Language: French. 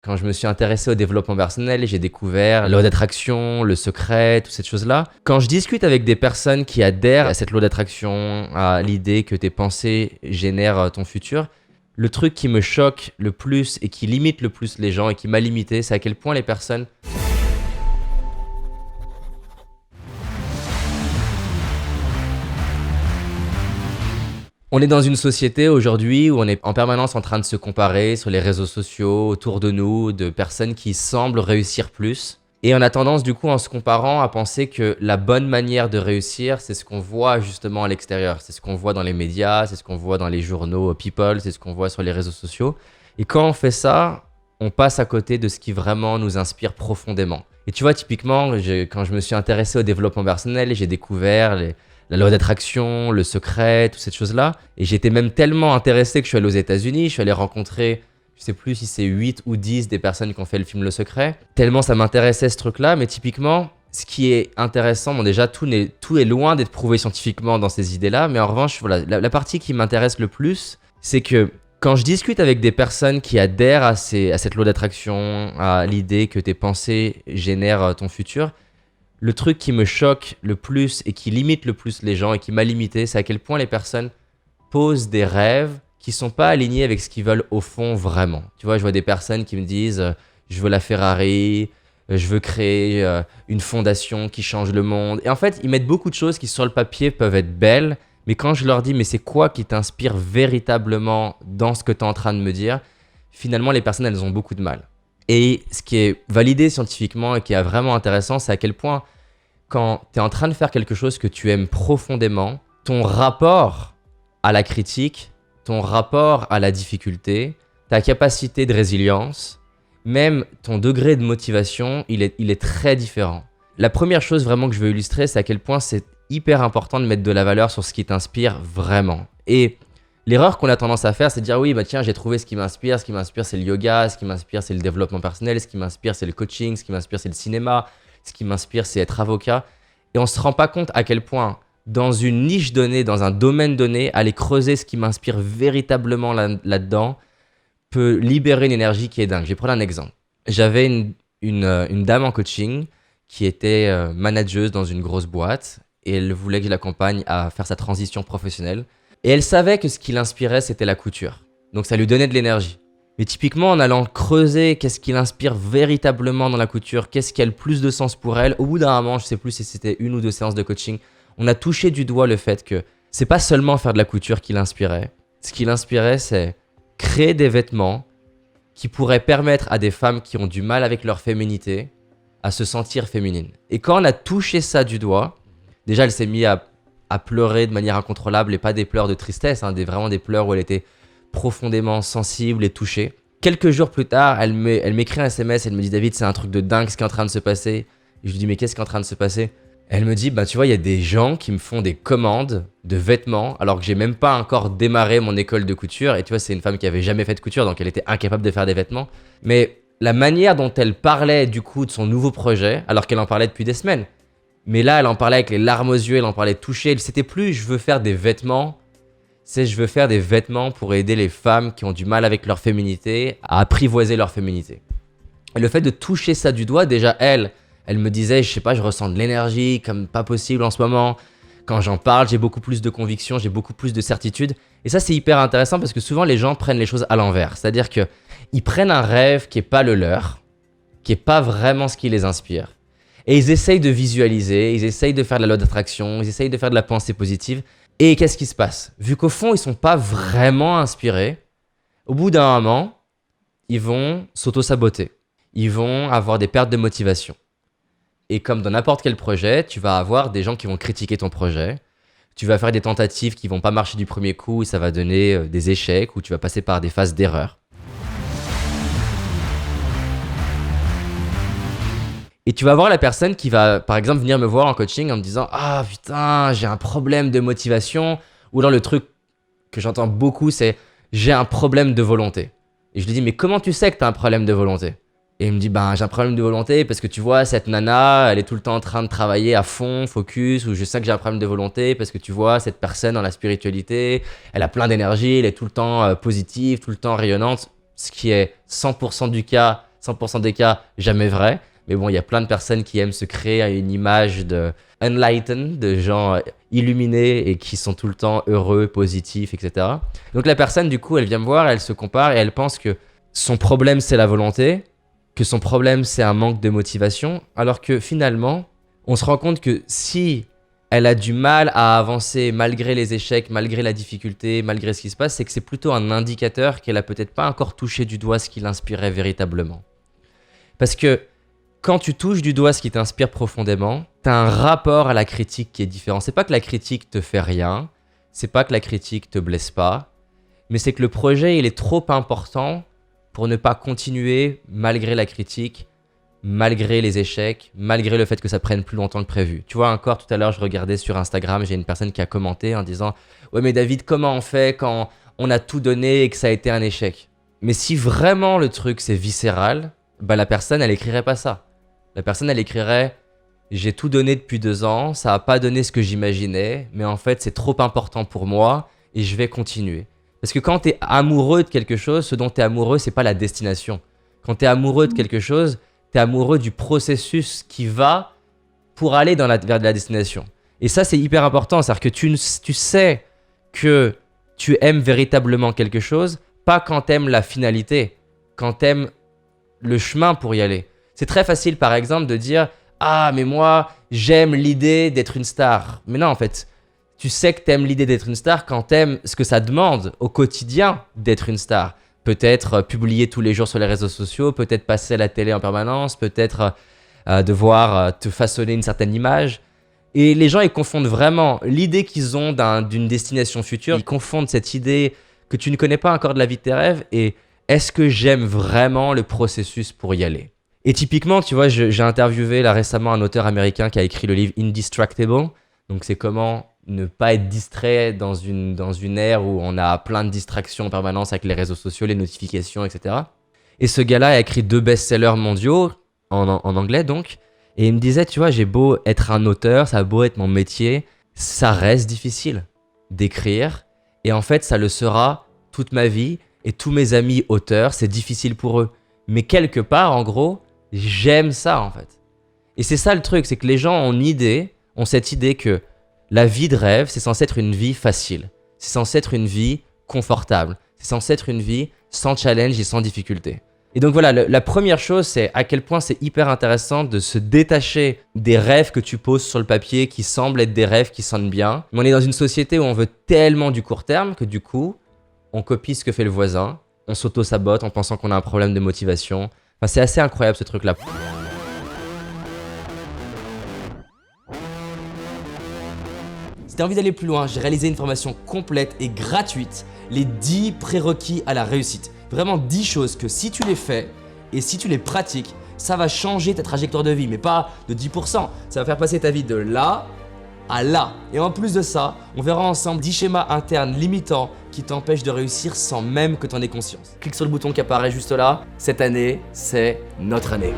Quand je me suis intéressé au développement personnel, j'ai découvert la loi d'attraction, le secret, toutes ces choses-là. Quand je discute avec des personnes qui adhèrent à cette loi d'attraction, à l'idée que tes pensées génèrent ton futur, le truc qui me choque le plus et qui limite le plus les gens et qui m'a limité, c'est à quel point les personnes... On est dans une société aujourd'hui où on est en permanence en train de se comparer sur les réseaux sociaux, autour de nous, de personnes qui semblent réussir plus. Et on a tendance du coup en se comparant à penser que la bonne manière de réussir, c'est ce qu'on voit justement à l'extérieur. C'est ce qu'on voit dans les médias, c'est ce qu'on voit dans les journaux People, c'est ce qu'on voit sur les réseaux sociaux. Et quand on fait ça, on passe à côté de ce qui vraiment nous inspire profondément. Et tu vois, typiquement, quand je me suis intéressé au développement personnel, j'ai découvert la loi d'attraction, le secret, toutes ces choses-là. Et j'étais même tellement intéressé que je suis allé aux États-Unis, je suis allé rencontrer, je sais plus si c'est 8 ou 10 des personnes qui ont fait le film Le Secret. Tellement ça m'intéressait ce truc-là, mais typiquement, ce qui est intéressant, bon déjà tout est loin d'être prouvé scientifiquement dans ces idées-là, mais en revanche, voilà, la partie qui m'intéresse le plus, c'est que quand je discute avec des personnes qui adhèrent à cette loi d'attraction, à l'idée que tes pensées génèrent ton futur, le truc qui me choque le plus et qui limite le plus les gens et qui m'a limité, c'est à quel point les personnes posent des rêves qui sont pas alignés avec ce qu'ils veulent au fond vraiment. Tu vois, je vois des personnes qui me disent je veux la Ferrari, je veux créer une fondation qui change le monde. Et en fait, ils mettent beaucoup de choses qui sur le papier peuvent être belles, mais quand je leur dis mais c'est quoi qui t'inspire véritablement dans ce que tu es en train de me dire, finalement les personnes elles ont beaucoup de mal. Et ce qui est validé scientifiquement et qui est vraiment intéressant, c'est à quel point quand tu es en train de faire quelque chose que tu aimes profondément, ton rapport à la critique, ton rapport à la difficulté, ta capacité de résilience, même ton degré de motivation, il est très différent. La première chose vraiment que je veux illustrer, c'est à quel point c'est hyper important de mettre de la valeur sur ce qui t'inspire vraiment. Et l'erreur qu'on a tendance à faire, c'est de dire oui, bah tiens, j'ai trouvé ce qui m'inspire c'est le yoga, ce qui m'inspire c'est le développement personnel, ce qui m'inspire c'est le coaching, ce qui m'inspire c'est le cinéma, ce qui m'inspire c'est être avocat. Et on se rend pas compte à quel point, dans une niche donnée, dans un domaine donné, aller creuser ce qui m'inspire véritablement là-dedans peut libérer une énergie qui est dingue. Je vais prendre un exemple. J'avais une dame en coaching qui était manageuse dans une grosse boîte et elle voulait que je l'accompagne à faire sa transition professionnelle. Et elle savait que ce qui l'inspirait, c'était la couture. Donc ça lui donnait de l'énergie. Mais typiquement, en allant creuser qu'est-ce qui l'inspire véritablement dans la couture, qu'est-ce qui a le plus de sens pour elle, au bout d'un moment, je sais plus si c'était 1 ou 2 séances de coaching, on a touché du doigt le fait que c'est pas seulement faire de la couture qui l'inspirait. Ce qui l'inspirait, c'est créer des vêtements qui pourraient permettre à des femmes qui ont du mal avec leur féminité à se sentir féminines. Et quand on a touché ça du doigt, déjà elle s'est mise à pleurer de manière incontrôlable et pas des pleurs de tristesse, hein, vraiment des pleurs où elle était profondément sensible et touchée. Quelques jours plus tard, elle m'écrit un SMS, elle me dit David, c'est un truc de dingue ce qui est en train de se passer. Et je lui dis mais qu'est-ce qui est en train de se passer? Elle me dit bah tu vois, il y a des gens qui me font des commandes de vêtements alors que j'ai même pas encore démarré mon école de couture. Et tu vois, c'est une femme qui avait jamais fait de couture, donc elle était incapable de faire des vêtements. Mais la manière dont elle parlait du coup de son nouveau projet, alors qu'elle en parlait depuis des semaines, mais là elle en parlait avec les larmes aux yeux, elle en parlait touchée, c'était plus je veux faire des vêtements, c'est je veux faire des vêtements pour aider les femmes qui ont du mal avec leur féminité à apprivoiser leur féminité. Et le fait de toucher ça du doigt, déjà elle me disait, je sais pas, je ressens de l'énergie comme pas possible en ce moment. Quand j'en parle, j'ai beaucoup plus de conviction, j'ai beaucoup plus de certitude. Et ça, c'est hyper intéressant parce que souvent les gens prennent les choses à l'envers. C'est-à-dire qu'ils prennent un rêve qui est pas le leur, qui est pas vraiment ce qui les inspire. Et ils essayent de visualiser, ils essayent de faire de la loi d'attraction, ils essayent de faire de la pensée positive. Et qu'est-ce qui se passe? Vu qu'au fond, ils sont pas vraiment inspirés, au bout d'un moment, ils vont s'auto-saboter. Ils vont avoir des pertes de motivation. Et comme dans n'importe quel projet, tu vas avoir des gens qui vont critiquer ton projet. Tu vas faire des tentatives qui vont pas marcher du premier coup et ça va donner des échecs ou tu vas passer par des phases d'erreur. Et tu vas voir la personne qui va, par exemple, venir me voir en coaching en me disant « Ah putain, j'ai un problème de motivation » ou alors le truc que j'entends beaucoup, c'est « J'ai un problème de volonté ». Et je lui dis « Mais comment tu sais que tu as un problème de volonté ?» Et il me dit « Ben, j'ai un problème de volonté parce que tu vois, cette nana, elle est tout le temps en train de travailler à fond, focus, ou je sais que j'ai un problème de volonté parce que tu vois, cette personne dans la spiritualité, elle a plein d'énergie, elle est tout le temps positive, tout le temps rayonnante. » Ce qui est 100% du cas 100% des cas, jamais vrai. Mais bon, il y a plein de personnes qui aiment se créer une image de enlightened, de gens illuminés et qui sont tout le temps heureux, positifs, etc. Donc la personne, du coup, elle vient me voir, elle se compare et elle pense que son problème, c'est la volonté, que son problème, c'est un manque de motivation, alors que finalement, on se rend compte que si elle a du mal à avancer malgré les échecs, malgré la difficulté, malgré ce qui se passe, c'est que c'est plutôt un indicateur qu'elle a peut-être pas encore touché du doigt ce qui l'inspirait véritablement. Parce que quand tu touches du doigt ce qui t'inspire profondément, t'as un rapport à la critique qui est différent. C'est pas que la critique te fait rien, c'est pas que la critique te blesse pas, mais c'est que le projet, il est trop important pour ne pas continuer malgré la critique, malgré les échecs, malgré le fait que ça prenne plus longtemps que prévu. Tu vois, encore tout à l'heure, je regardais sur Instagram, j'ai une personne qui a commenté en disant « Ouais, mais David, comment on fait quand on a tout donné et que ça a été un échec ?» Mais si vraiment le truc, c'est viscéral, bah la personne, elle écrirait pas ça. La personne, elle écrirait « J'ai tout donné depuis 2 ans, ça a pas donné ce que j'imaginais, mais en fait, c'est trop important pour moi et je vais continuer. » Parce que quand t'es amoureux de quelque chose, ce dont t'es amoureux, c'est pas la destination. Quand t'es amoureux de quelque chose, t'es amoureux du processus qui va pour aller vers la destination. Et ça, c'est hyper important. C'est-à-dire que tu sais que tu aimes véritablement quelque chose, pas quand t'aimes la finalité, quand t'aimes le chemin pour y aller. C'est très facile, par exemple, de dire « Ah, mais moi, j'aime l'idée d'être une star. » Mais non, en fait, tu sais que t'aimes l'idée d'être une star quand t'aimes ce que ça demande au quotidien d'être une star. Peut-être publier tous les jours sur les réseaux sociaux, peut-être passer à la télé en permanence, peut-être devoir te façonner une certaine image. Et les gens, ils confondent vraiment l'idée qu'ils ont d'une destination future. Ils confondent cette idée que tu ne connais pas encore de la vie de tes rêves et est-ce que j'aime vraiment le processus pour y aller? Et typiquement, tu vois, j'ai interviewé là récemment un auteur américain qui a écrit le livre Indistractable. Donc c'est comment ne pas être distrait dans une ère où on a plein de distractions en permanence avec les réseaux sociaux, les notifications, etc. Et ce gars-là a écrit 2 best-sellers mondiaux, en anglais donc, et il me disait, tu vois, j'ai beau être un auteur, ça a beau être mon métier, ça reste difficile d'écrire, et en fait, ça le sera toute ma vie, et tous mes amis auteurs, c'est difficile pour eux. Mais quelque part, en gros, j'aime ça, en fait. Et c'est ça le truc, c'est que les gens ont cette idée que la vie de rêve, c'est censé être une vie facile. C'est censé être une vie confortable. C'est censé être une vie sans challenge et sans difficulté. Et donc voilà, la première chose, c'est à quel point c'est hyper intéressant de se détacher des rêves que tu poses sur le papier qui semblent être des rêves qui sonnent bien. Mais on est dans une société où on veut tellement du court terme que du coup, on copie ce que fait le voisin, on s'auto-sabote en pensant qu'on a un problème de motivation. Enfin, c'est assez incroyable ce truc-là. Si t'as envie d'aller plus loin, j'ai réalisé une formation complète et gratuite, les 10 prérequis à la réussite. Vraiment 10 choses que si tu les fais et si tu les pratiques, ça va changer ta trajectoire de vie, mais pas de 10%. Ça va faire passer ta vie de là à là. Et en plus de ça, on verra ensemble 10 schémas internes limitants qui t'empêchent de réussir sans même que tu en aies conscience. Clique sur le bouton qui apparaît juste là. Cette année, c'est notre année.